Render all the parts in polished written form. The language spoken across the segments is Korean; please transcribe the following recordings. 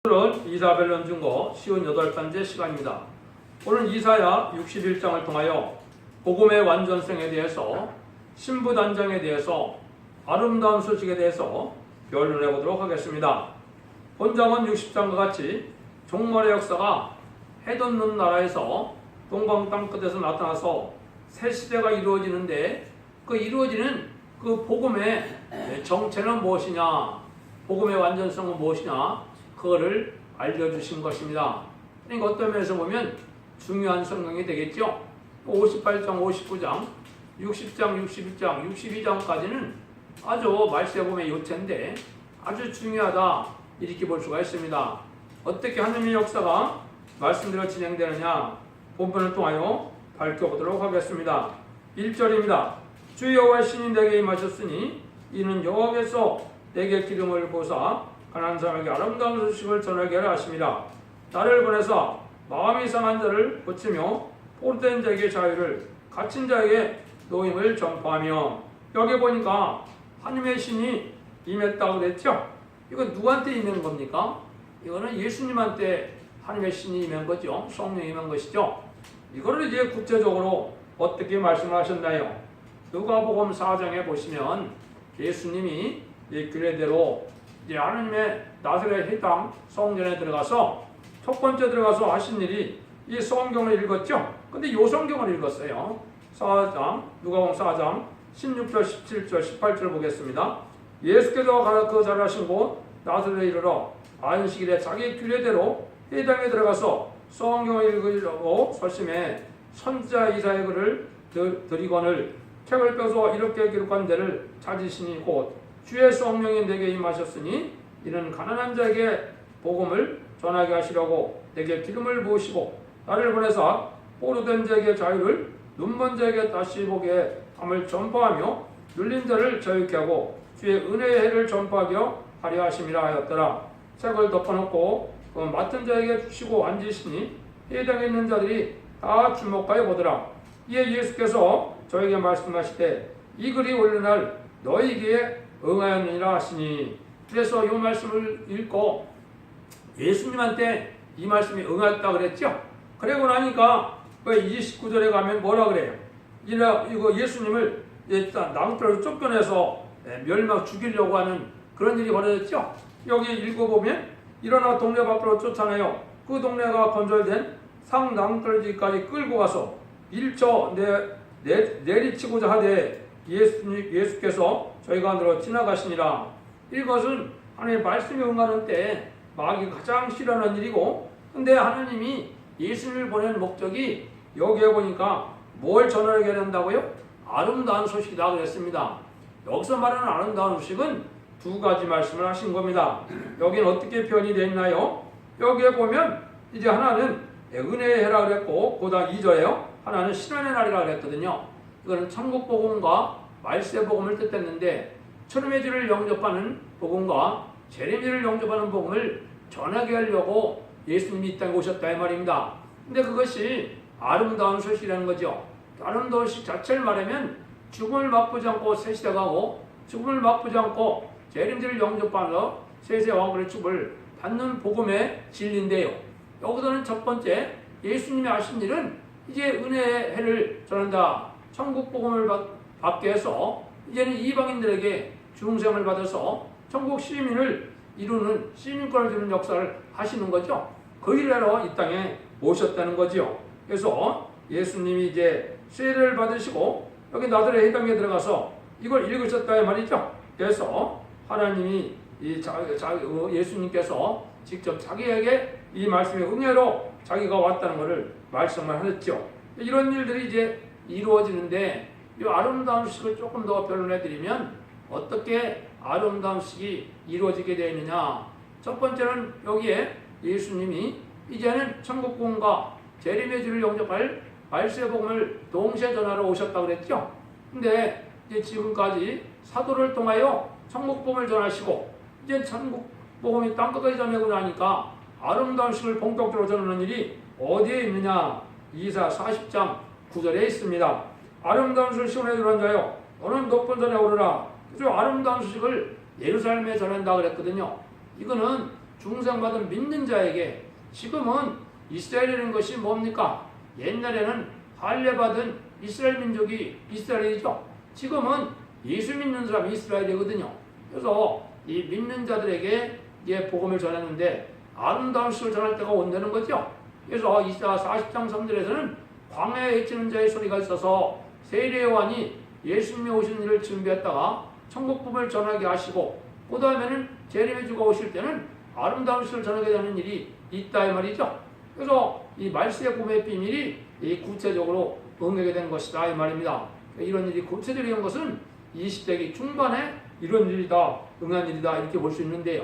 오늘은 이사벨론 중고 쉬운 8번째 시간입니다. 오늘 이사야 61장을 통하여 복음의 완전성에 대해서, 신부단장에 대해서, 아름다운 소식에 대해서 변론해 보도록 하겠습니다. 본장은 60장과 같이 종말의 역사가 해돋는 나라에서 동방 땅끝에서 나타나서 새 시대가 이루어지는데, 그 이루어지는 그 복음의 정체는 무엇이냐, 복음의 완전성은 무엇이냐, 그거를 알려주신 것입니다. 그러니까 어떤 면에서 보면 중요한 성경이 되겠죠. 58장, 59장, 60장, 61장, 62장까지는 아주 말세복음의 요체인데 아주 중요하다, 이렇게 볼 수가 있습니다. 어떻게 하느님의 역사가 말씀대로 진행되느냐, 본문을 통하여 밝혀보도록 하겠습니다. 1절입니다. 주 여호와의 신이 내게 임하셨으니 이는 여호와께서 내게 기름을 부으사 가난한 사람에게 아름다운 소식을 전하게 하려 하심이라. 나를 보내사 마음이 상한 자를 고치며 포로된 자에게 자유를, 갇힌 자에게 노임을 전파하며. 여기 보니까 하나님의 신이 임했다고 그랬죠. 이거 누구한테 임한 겁니까? 이거는 예수님한테 하나님의 신이 임한 거죠. 성령이 임한 것이죠. 이거를 이제 구체적으로 어떻게 말씀하셨나요? 누가복음 4장에 보시면 예수님이 이 규례대로 이제 하나님의 나사렛 회당 성전에 들어가서 첫 번째 들어가서 하신 일이 이 성경을 읽었죠. 근데 요 성경을 읽었어요. 4장, 누가복음 4장 16절, 17절, 18절 보겠습니다. 예수께서 그 자라신 곳 나사렛에 이르러 안식일에 자기 규례대로 회당에 들어가서 성경을 읽으려고 설심해 선지자 이사야의 글을 드리거늘 책을 펴서 이렇게 기록한 데를 찾으시니 곧 주의 성령이 내게 임하셨으니 이는 가난한 자에게 복음을 전하게 하시려고 내게 기름을 부으시고 나를 보내사 포로된 자에게 자유를, 눈먼 자에게 다시 보게 함을 전파하며 눌린 자를 자유케 하고 주의 은혜의 해를 전파하게 하려 하심이라 하였더라. 책을 덮어놓고 그 맡은 자에게 주시고 앉으시니 회당에 있는 자들이 다 주목하여 보더라. 이에 예수께서 저에게 말씀하시되 이 글이 옳은 날 너희에게 응하였느니라 하시니. 그래서 이 말씀을 읽고 예수님한테 이 말씀이 응했다 그랬죠. 그러고 나니까 29절에 가면 뭐라 그래요? 이거 예수님을 일단 낭떠러지로 쫓겨내서 멸망 죽이려고 하는 그런 일이 벌어졌죠. 여기 읽어보면 일어나 동네 밖으로 쫓아내요. 그 동네가 건설된 상 낭떠러지까지 끌고 가서 밀쳐 내리치고자 하되 예수께서 저희 가운데로 지나가시니라. 이것은 하나님의 말씀에 응하는 때 마귀가 가장 싫어하는 일이고, 근데 하나님이 예수님을 보낸 목적이 여기에 보니까 뭘 전하게 된다고요? 아름다운 소식이다 그랬습니다. 여기서 말하는 아름다운 소식은 두 가지 말씀을 하신 겁니다. 여기는 어떻게 표현이 되어 있나요? 여기에 보면 이제 하나는 은혜의 해라 그랬고, 그 다음 2절에요. 하나는 신원의 날이라 그랬거든요. 이거는 천국복음과 말세복음을 뜻했는데, 처음의 주를 영접하는 복음과 재림주를 영접하는 복음을 전하게 하려고 예수님이 이 땅에 오셨다 이 말입니다. 근데 그것이 아름다운 소식이라는 거죠. 아름다운 소식 자체를 말하면 죽음을 맛보지 않고 새 시대가 오고, 죽음을 맛보지 않고 재림주를 영접하며 세세 왕국의 축복을 받는 복음의 진리인데요. 여기서는 첫 번째 예수님이 하신 일은 이제 은혜의 해를 전한다. 천국 복음을 받게 해서 이제는 이방인들에게 중생을 받아서 천국 시민을 이루는 시민권을 주는 역사를 하시는 거죠. 그 일을 하러 이 땅에 오셨다는 거죠. 그래서 예수님이 이제 세례를 받으시고 여기 나사렛 회당에 들어가서 이걸 읽으셨다 이 말이죠. 그래서 하나님이 예수님께서 직접 자기에게 이 말씀의 응애로 자기가 왔다는 것을 말씀을 하셨죠. 이런 일들이 이제 이루어지는데, 이 아름다운 소식을 조금 더 변론해 드리면 어떻게 아름다운 소식이 이루어지게 되어 있느냐. 첫 번째는 여기에 예수님이 이제는 천국복음과 재림의 주를 영접할 말세복음을 동시에 전하러 오셨다고 그랬죠. 근데 이제 지금까지 사도를 통하여 천국복음을 전하시고 이제 천국복음이 땅끝까지 전하고 나니까 아름다운 소식을 본격적으로 전하는 일이 어디에 있느냐. 이사 40장 9절에 있습니다. 아름다운 소식을 해주는 자여 너는 높은 산에 오르라. 그래서 아름다운 소식을 예루살렘에 전한다 그랬거든요. 이거는 중생받은 믿는 자에게 지금은 이스라엘이라는 것이 뭡니까? 옛날에는 할례받은 이스라엘 민족이 이스라엘이죠. 지금은 예수 믿는 사람이 이스라엘이거든요. 그래서 이 믿는 자들에게 이제 복음을 전했는데 아름다운 시를 전할 때가 온다는 거죠. 그래서 이사야 40장 3절에서는 광야에 외치는 자의 소리가 있어서 세례 요한이 예수님이 오신 일을 준비했다가 천국 복음을 전하게 하시고 그 다음에는 재림의 주가 오실 때는 아름다운 시를 전하게 되는 일이 있다 이 말이죠. 그래서 이 말세의 복음의 비밀이 이 구체적으로 응하게 된 것이다 이 말입니다. 이런 일이 구체적인 것은 20세기 중반에 이런 일이다, 응한 일이다 이렇게 볼 수 있는데요.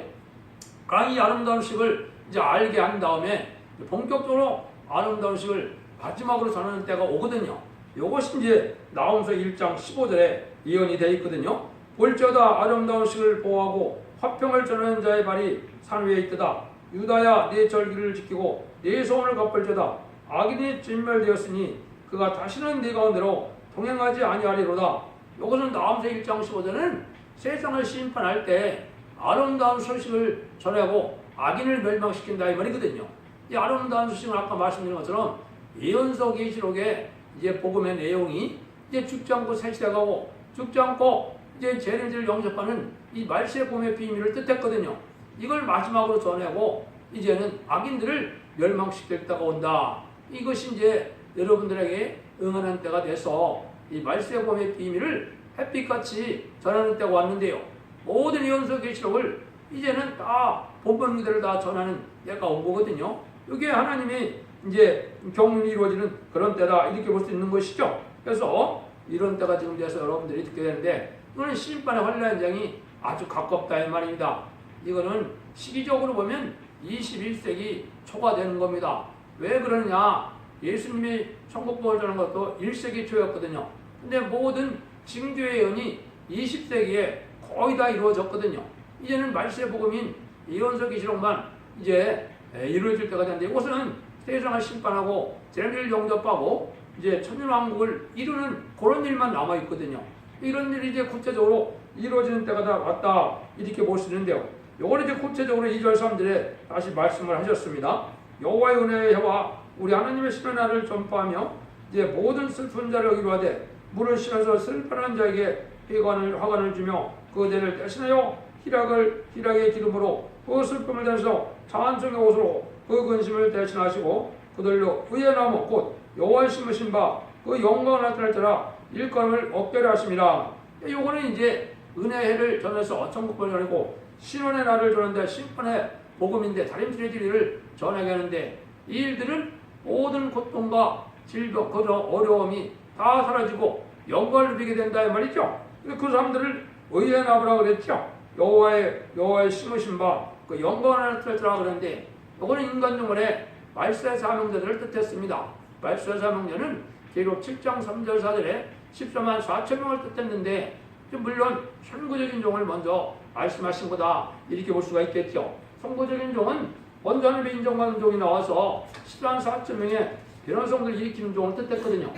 이 아름다운 식을 이제 알게 한 다음에 본격적으로 아름다운 식을 마지막으로 전하는 때가 오거든요. 이것이 이제 나홈서 1장 15절에 예언이 되어 있거든요. 볼지어다 아름다운 식을 보호하고 화평을 전하는 자의 발이 산 위에 있도다. 유다야 네 절기를 지키고 네 소원을 갚을지어다. 악인이 진멸되었으니 그가 다시는 네 가운데로 동행하지 아니하리로다. 이것은 나홈서 1장 15절은 세상을 심판할 때 아름다운 소식을 전하고 악인을 멸망시킨다 이 말이거든요. 이 아름다운 소식은 아까 말씀드린 것처럼 예언서 계시록에 이제 복음의 내용이 이제 죽지 않고 새시대가고 죽지 않고 이제 재림을 영접하는 이 말세의 복음의 비밀을 뜻했거든요. 이걸 마지막으로 전하고 이제는 악인들을 멸망시킬 때가 온다. 이것이 이제 여러분들에게 응하는 때가 돼서 이 말세의 복음의 비밀을 햇빛같이 전하는 때가 왔는데요. 모든 예언서 계시록을 이제는 다 본문 그대로 다 전하는 때가 온 거거든요. 이게 하나님이 이제 경륜이 이루어지는 그런 때다 이렇게 볼 수 있는 것이죠. 그래서 이런 때가 지금 돼서 여러분들이 듣게 되는데 이거는 심판의 환란 장이 아주 가깝다 이 말입니다. 이거는 시기적으로 보면 21세기 초가 되는 겁니다. 왜 그러느냐? 예수님이 천국복음을 전하는 것도 1세기 초였거든요. 근데 모든 징조의 예언이 20세기에 거의 다 이루어졌거든요. 이제는 말세의 복음인 예언서 계시록만 이제 이루어질 때가 되는데 이것은 세상을 심판하고 재림을 영접하고 이제 천년왕국을 이루는 그런 일만 남아 있거든요. 이런 일이 이제 구체적으로 이루어지는 때가 다 왔다 이렇게 볼 수 있는데요. 요걸 이제 구체적으로 2절 3절에 다시 말씀을 하셨습니다. 여호와의 은혜의 해와 우리 하나님의 신의 날을 전파하며 이제 모든 슬픈 자를 이루하되 물을 실어서 슬퍼하는 자에게 화관을 주며 그 대를 대신하여 희락의 기름으로 그 슬픔을 대신하여 찬송의 옷으로 그 근심을 대신하시고 그들로 의의 나무 곧 여호와의 심으신 바 그 영광을 나타낼 때라 일감을 얻게 하심이라. 요거는 이제 은혜를 전해서 천국을 전하고 신원의 날을 전하는데 심판의 복음인데 다림질의 진리를 전하게 하는데 이 일들은 모든 고통과 질병, 어려움이 다 사라지고 영광을 누리게 된다 이 말이죠. 그 사람들을 의의 나무라고 그랬죠. 여호와의 심으신 바 그 영광을 나타내라 그러는데 이거는 인간 영혼의 말세 사명자들을 뜻했습니다. 말세 사명자는 계시록 7장 3절 4절에 14만 4천 명을 뜻했는데 물론 선구적인 종을 먼저 말씀하신 거다 이렇게 볼 수가 있겠죠. 선구적인 종은 먼저 하나님의 인정받는 종이 나와서 14만 4천 명의 변화성들을 일으키는 종을 뜻했거든요.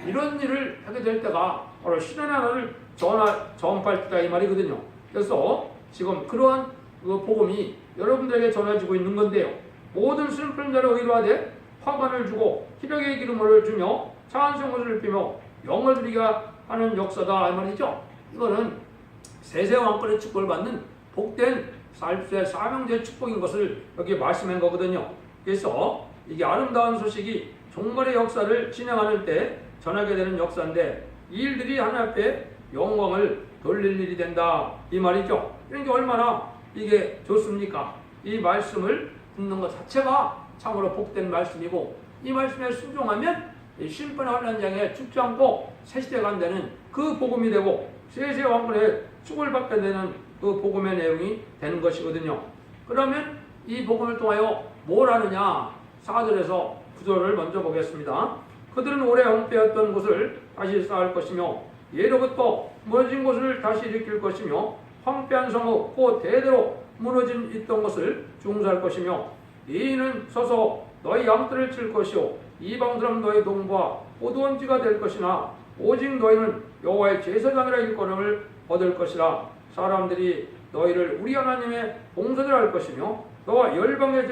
이런 일을 하게 될 때가 바로 신의 나라를 전파할 때다 이 말이거든요. 그래서 지금 그러한 그 복음이 여러분들에게 전해지고 있는 건데요. 모든 슬픈 자를 의로하되 화관을 주고 희락의 기름을 주며 찬송을 높이며 영을 드리게 하는 역사다 이 말이죠. 이거는 세세 왕권의 축복을 받는 복된 살수의 사명제의 축복인 것을 여기 말씀한 거거든요. 그래서 이게 아름다운 소식이 종말의 역사를 진행하는 때 전하게 되는 역사인데 이 일들이 하나님 앞에 영광을 돌릴 일이 된다 이 말이죠. 그러니까 얼마나 이게 좋습니까? 이 말씀을 듣는 것 자체가 참으로 복된 말씀이고 이 말씀에 순종하면 심판의 환란장에 죽지 않고 새시대 간다는 그 복음이 되고 세세 왕권의 축을 받게 되는 그 복음의 내용이 되는 것이거든요. 그러면 이 복음을 통하여 뭘 하느냐? 4절에서 9절을 먼저 보겠습니다. 그들은 오래 엉빼었던 곳을 다시 쌓을 것이며 예로부터 무너진 곳을 다시 일으킬 것이며 황폐한 성읍 곧 대대로 무너진 있던 것을 중수할 것이며 이인은 서서 너희 양떼를 칠 것이요 이방 사람 너희 동부와 호두원지가 될 것이나 오직 너희는 여호와의 제사장이라 일권을 얻을 것이라. 사람들이 너희를 우리 하나님의 봉사들 할 것이며 너와 열방의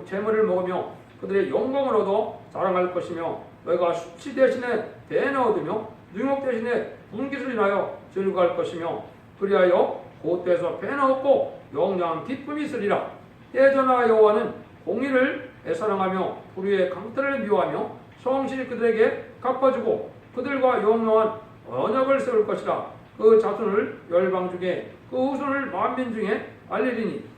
재물을 먹으며 그들의 영광을 얻어 자랑할 것이며 너희가 수치 대신에 대나 얻으며 능욕 대신에 분깃을 인하여 즐거할 것이며 그리하여 그때에서 배나 얻고 영영한 기쁨이 있으리라. 대전하 여호와는 공의를 사랑하며 불의의 강탈을 미워하며 성실히 그들에게 갚아주고 그들과 영영한 언약을 세울 것이라. 그 자손을 열방 중에 그 후손을 만민 중에 알리리니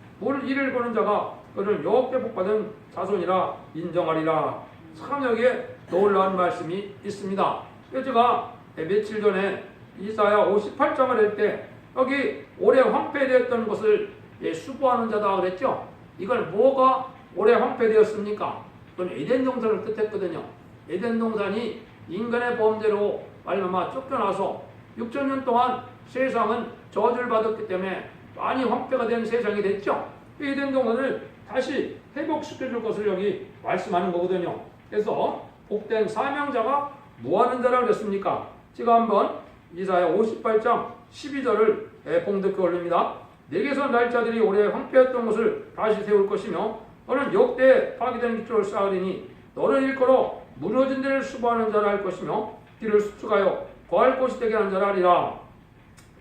이를 보는 자가 그는 여호와께 복받은 자손이라 인정하리라. 참 여기에 놀라운 말씀이 있습니다. 제가 며칠 전에 이사야 58장을 할 때 여기 오래 황폐되었던 것을 수고하는 자다 그랬죠. 이건 뭐가 오래 황폐되었습니까? 그건 에덴 동산을 뜻했거든요. 에덴 동산이 인간의 범죄로 말미암아 쫓겨나서 6,000년 동안 세상은 저주를 받았기 때문에 많이 황폐가 된 세상이 됐죠. 에덴 동산을 다시 회복시켜줄 것을 여기 말씀하는 거거든요. 그래서 복된 사명자가 뭐하는 자라 그랬습니까? 제가 한번 이사야 58장 12절을 봉독해 올립니다. 내게서 날짜들이 오래 황폐했던 것을 다시 세울 것이며 너는 역대 파괴된 기초를 쌓으리니 너는 일컬어 무너진 데를 수고하는 자라 할 것이며 길을 수축하여 거할 곳이 되게 하는 자라 하리라.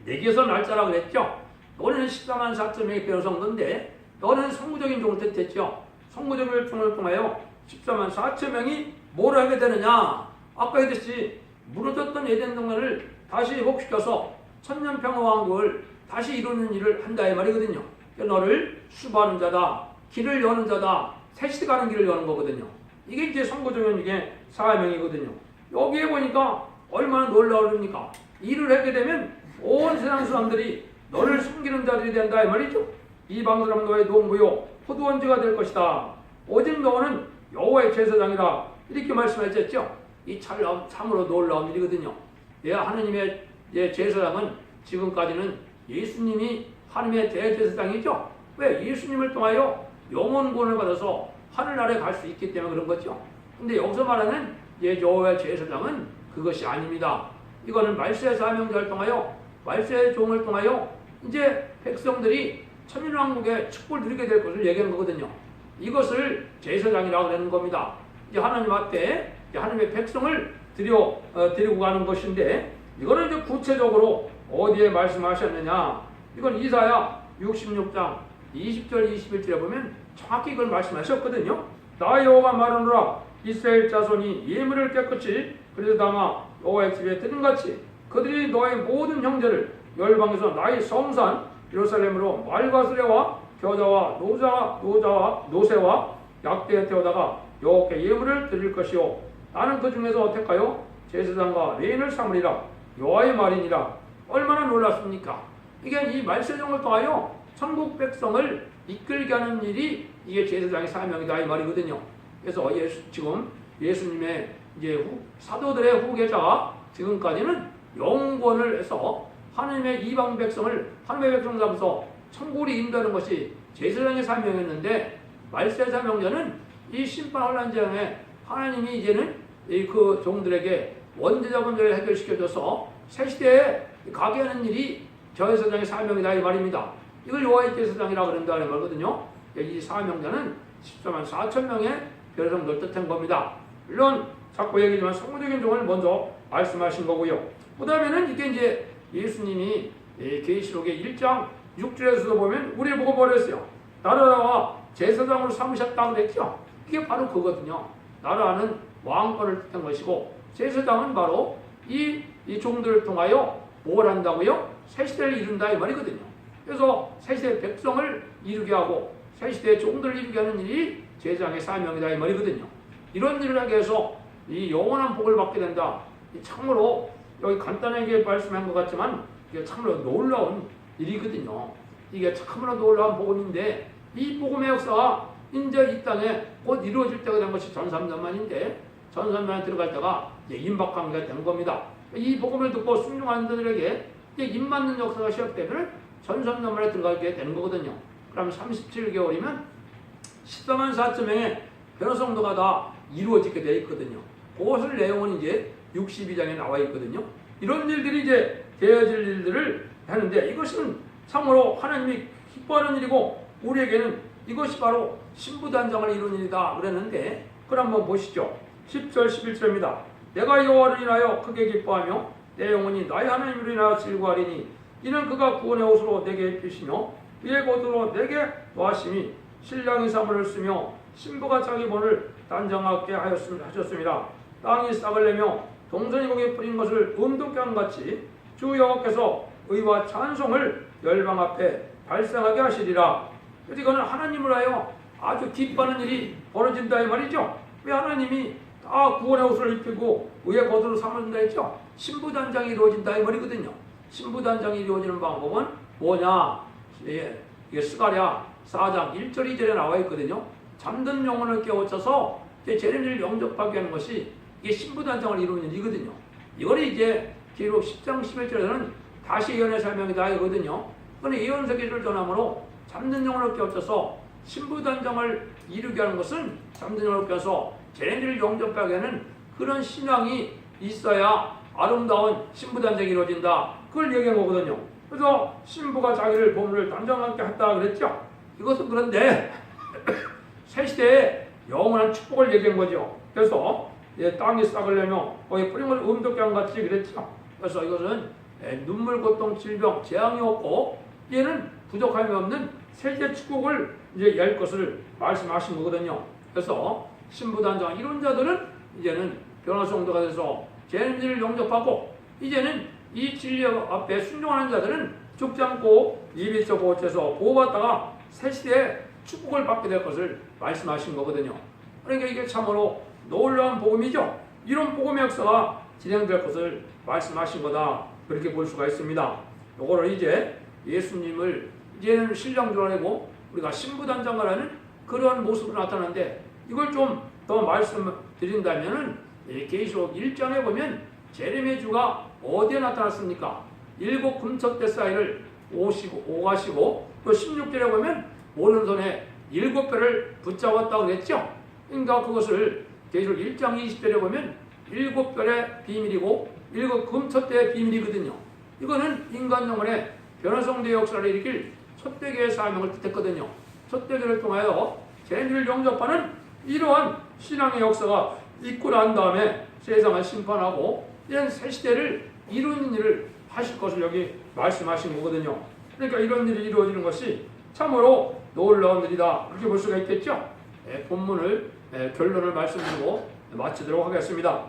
내게서 날짜라 그랬죠. 너는 14만 4천 명의 변성도인데 너는 성구적인 종을 뜻했죠. 성구적인 종을 통하여 14만 4천 명이 뭘 하게 되느냐. 아까 했듯이 무너졌던 에덴 동산을 다시 회복시켜서 천년평화왕국을 다시 이루는 일을 한다 이 말이거든요. 너를 수고하는 자다, 길을 여는 자다, 새시 가는 길을 여는 거거든요. 이게 이제 성구적인 이게 사명이거든요. 여기에 보니까 얼마나 놀라우니까 일을 하게 되면 온 세상 사람들이 너를 섬기는 자들이 된다 이 말이죠. 이방 사람은 너의 농부요 포도원지가 될 것이다. 오직 너는 여호와의 제사장이라 이렇게 말씀하셨죠. 이 참으로 놀라운 일이거든요. 하느님의 제사장은 지금까지는 예수님이 하느님의 대제사장이죠. 왜? 예수님을 통하여 영원권을 받아서 하늘나라에 갈 수 있기 때문에 그런 거죠. 근데 여기서 말하는 여호와의 제사장은 그것이 아닙니다. 이거는 말세의 사명자를 통하여 말세의 종을 통하여 이제 백성들이 천년왕국의 축복을 누리게 될 것을 얘기하는 거거든요. 이것을 제사장이라고 하는 겁니다. 이제 하나님 앞에 하나님의 백성을 데리고 가는 것인데 이거는 이제 구체적으로 어디에 말씀하셨느냐? 이건 이사야 66장 20절 21절에 보면 정확히 이걸 말씀하셨거든요. 나 여호와가 말하노라. 이스라엘 자손이 예물을 깨끗이 그래서 담아 여호와의 집에 드는같이 그들이 너의 모든 형제를 열방에서 나의 성산 예루살렘으로 말과 수레와 겨자와 노새와 약대에 태우다가 여호와께 예물을 드릴 것이요 나는 그 중에서 택하여 제사장과 레인을 삼으리라. 여호와의 말이니라. 얼마나 놀랐습니까? 이게 이 말세종을 통하여 천국 백성을 이끌게 하는 일이 이게 제사장의 사명이다 이 말이거든요. 그래서 지금 예수님의 이제 사도들의 후계자가 지금까지는 영권을 해서 하나님의 이방 백성을 하나님의 백성 잡아서 천국으로 인도하는 것이 제사장의 사명이었는데 말세 사명자는 이 심판 혼란장에 하나님이 이제는 그 종들에게 원죄자 문제를 해결시켜줘서 새 시대에 가게 하는 일이 제사장의 사명이다 이 말입니다. 이걸 여호와의 제사장이라고 그런다는 말거든요. 이 사명자는 14만 4천 명의 백성들 뜻한 겁니다. 물론 자꾸 얘기지만 성무적인 종을 먼저 말씀하신 거고요. 그 다음에는 이게 이제 예수님이 계시록의 1장 6절에서도 보면 우리를 보고 버렸어요. 나라와 제사장으로 삼으셨다고 그랬죠. 이게 바로 그거거든요. 나라는 왕권을 뜻한 것이고 제사장은 바로 이 종들을 통하여 뭘 한다고요? 새시대를 이룬다 이 말이거든요. 그래서 새시대 백성을 이루게 하고 새시대 종들을 이루게 하는 일이 제사장의 사명이다 이 말이거든요. 이런 일을 하게 해서 이 영원한 복을 받게 된다. 참으로 여기 간단하게 말씀한 것 같지만 이게 참으로 놀라운 일이거든요. 이게 참으로 놀라운 복음인데 이 복음의 역사가 이제 이 땅에 곧 이루어질 때가 된 것이 전삼년만인데 전삼년에 들어갈 때가 이제 임박한게 된 겁니다. 이 복음을 듣고 순종하는 자들에게 이제 임맞는 역사가 시작되면 전삼년만에 들어가게 되는 거거든요. 그럼 37개월이면 14만 4천 명의 변호성도가 다 이루어지게 되어 있거든요. 그것을 내용은 이제 62장에 나와 있거든요. 이런 일들이 이제 되어질 일들을 하는데 이것은 참으로 하나님이 기뻐하는 일이고 우리에게는 이것이 바로 신부단장을 이루는 일이다 그랬는데, 그럼 한번 보시죠. 10절 11절입니다. 내가 여호와를 인하여 크게 기뻐하며 내 영혼이 나의 하나님을 인하여 즐거워하리니 이는 그가 구원의 옷으로 내게 입히시며 그의 겉으로 내게 노하심이 신랑이 사물을 쓰며 신부가 자기 본을 단장하게 하셨습니다. 땅이 싹을 내며 동선이 거기에 뿌린 것을 음독게 한 같이 주 여호와께서 의와 찬송을 열방 앞에 발생하게 하시리라. 그래서 이거는 하나님을 하여 아주 기뻐하는 일이 벌어진다 이 말이죠. 왜 하나님이 다 구원의 옷을 입히고 의의 겉으로 삼는다 했죠? 신부단장이 이루어진다 이 말이거든요. 신부단장이 이루어지는 방법은 뭐냐? 이게 스가랴 4장 1절 2절에 나와 있거든요. 잠든 영혼을 깨우쳐서 제рем야를 영접하게 하는 것이 이게 신부단장을 이루는 일이거든요. 이걸 이제 기록 10장 11절에는 다시 예언의 설명이다 이거든요. 그런데 예언 세계를 전함으로 잠든 영혼을 깨우쳐서 신부단장을 이루게 하는 것은 잠든 영혼을 깨워서 제рем야를 영접하게 하는 그런 신앙이 있어야 아름다운 신부단장이 이루어진다. 그걸 얘기한 거거든요. 그래서 신부가 자기를 보물을 단장하게 했다 그랬죠. 이것은 그런데 새 시대에 영원한 축복을 얘기한 거죠. 그래서 땅이 싹을 내며 거기 뿌린 걸 음독게 한 같이 그랬죠. 그래서 이것은 눈물, 고통, 질병, 재앙이 없고 얘는 부족함이 없는 세계 축복을 이제 열 것을 말씀하신 거거든요. 그래서 신부단장 이런 자들은 이제는 변화 성도가 돼서 제림들을 영접하고 이제는 이 진리 앞에 순종하는 자들은 죽지 않고 이비서 보호처에서 보호받다가 새 시대에 축복을 받게 될 것을 말씀하신 거거든요. 그러니까 이게 참으로 놀라운 복음이죠. 이런 복음의 역사가 진행될 것을 말씀하신 거다. 그렇게 볼 수가 있습니다. 요거를 이제 예수님을 이제는 신랑 줄 알고 우리가 신부단장을 하는 그러한 모습으로 나타나는데 이걸 좀 더 말씀드린다면은 계시록 1장에 보면 제레미야 주가 어디에 나타났습니까? 7 금척대 사이를 오가시고 또 16절에 보면 오른손에 7별을 붙잡았다고 그랬죠. 그러니까 그것을 계시록 1장 20절에 보면 7별의 비밀이고 7 금척대의 비밀이거든요. 이거는 인간 영혼의 변화성대 역사를 일으킬 촛대교의 사명을 뜻했거든요. 촛대교를 통하여 제자를 영접하는 이러한 신앙의 역사가 있고 난 다음에 세상을 심판하고 이런 새 시대를 이루는 일을 하실 것을 여기 말씀하신 거거든요. 그러니까 이런 일이 이루어지는 것이 참으로 놀라운 일이다. 그렇게 볼 수가 있겠죠. 본문을 결론을 말씀드리고 마치도록 하겠습니다.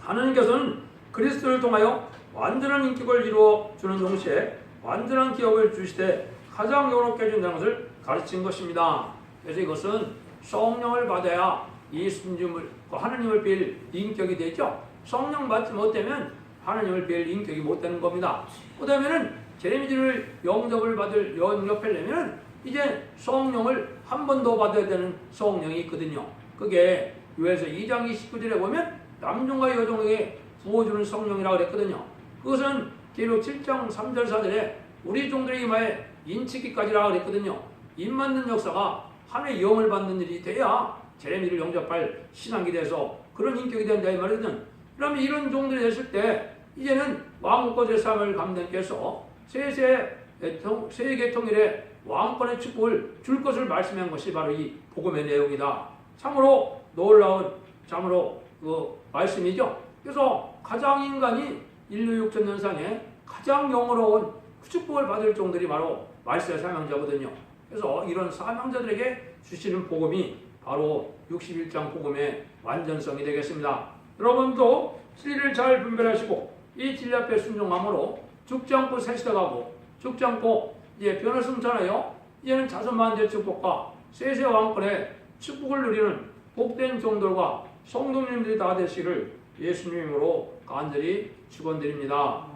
하나님께서는 그리스도를 통하여 완전한 인격을 이루어 주는 동시에 완전한 기업을 주시되 가장 영롭게 해준다는 것을 가르친 것입니다. 그래서 이것은 성령을 받아야 예수님을 하나님을 뵐 인격이 되죠. 성령 받지 못하면 하나님을 뵐 인격이 못 되는 겁니다. 그 다음에는 제레미야를 영접하려면 이제 성령을 한 번 더 받아야 되는 성령이 있거든요. 그게 요에서 2장 29절에 보면 남종과 여종에게 부어주는 성령이라고 그랬거든요. 그것은 기록 7장 3절 4절에 우리 종들의 이마에 인치기까지라고 그랬거든요. 입 맞는 역사가 하나의 영을 받는 일이 돼야 제레미야를 영접할 신앙이 돼서 그런 인격이 된다 이 말이거든. 그러면 이런 종들이 됐을 때 이제는 왕국의 삶을 감독께서 세계 통일의 왕권의 축복을 줄 것을 말씀한 것이 바로 이 복음의 내용이다. 참으로 놀라운 참으로 그 말씀이죠. 그래서 가장 인간이 인류 6천년상에 가장 영어로운 축복을 받을 종들이 바로 말세의 사명자거든요. 그래서 이런 사명자들에게 주시는 복음이 바로 61장 복음의 완전성이 되겠습니다. 여러분도 진리를 잘 분별하시고 이 진리 앞에 순종함으로 죽지 않고 새 시대 가고 죽지 않고 이제 변을 승천하여 이제는 자손만대 축복과 세세 왕권의 축복을 누리는 복된 종들과 성도님들이 다 되시기를 예수님으로 간절히 축원드립니다.